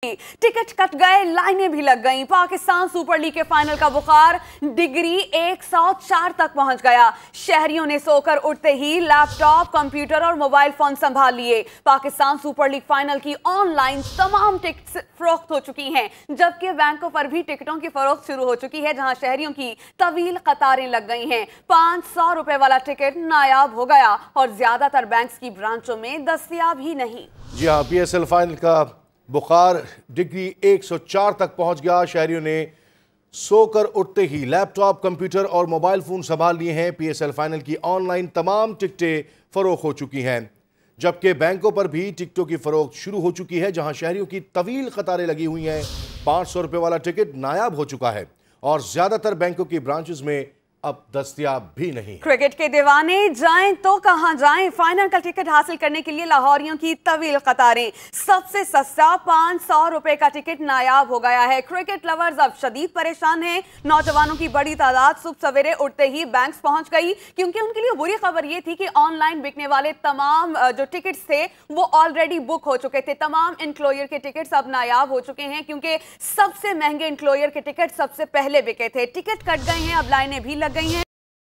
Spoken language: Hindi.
टिकट कट गए, लाइनें भी लग गईं। पाकिस्तान सुपर लीग के फाइनल का बुखार डिग्री 104 तक पहुंच गया। शहरियों ने सोकर उठते ही लैपटॉप, कंप्यूटर और मोबाइल फोन संभाल लिए। पाकिस्तान सुपर लीग फाइनल की ऑनलाइन तमाम टिकट्स फरोख्त हो चुकी हैं, जबकि बैंकों पर भी टिकटों की फरोख्त शुरू हो चुकी है, जहां शहरियों की तवील कतारें लग गई हैं। 500 रुपए वाला टिकट नायाब हो गया और ज्यादातर बैंक्स की ब्रांचों में दस्तयाब ही नहीं। जी हाँ, PSL फाइनल का बुखार डिग्री 104 तक पहुंच गया। शहरियों ने सोकर उठते ही लैपटॉप, कंप्यूटर और मोबाइल फोन संभाल लिए हैं। PSL फाइनल की ऑनलाइन तमाम टिकटें फरोख्त हो चुकी हैं, जबकि बैंकों पर भी टिकटों की फरोख्त शुरू हो चुकी है, जहां शहरियों की तवील कतारें लगी हुई हैं। 500 रुपए वाला टिकट नायाब हो चुका है और ज्यादातर बैंकों की ब्रांचेस में अब दस्तयाब भी नहीं। क्रिकेट के दीवाने जाएं तो कहां जाएं। फाइनल का टिकट हासिल करने के लिए लाहौरियों की तवील कतारें। सबसे सस्ता 500 रुपए का टिकट नायाब हो गया है। क्रिकेट लवर्स अब शदीद परेशान हैं। नौजवानों की बड़ी तादाद सुबह सवेरे उठते ही बैंक्स पहुंच गई, क्योंकि उनके लिए बुरी खबर यह थी कि ऑनलाइन बिकने वाले तमाम जो टिकट्स थे वो ऑलरेडी बुक हो चुके थे। तमाम इंक्लोयर के टिकट्स अब नायाब हो चुके हैं, क्योंकि सबसे महंगे इंक्लोयर के टिकट सबसे पहले बिके थे। टिकट कट गए हैं, अब लाइनें भी लग गई हैं।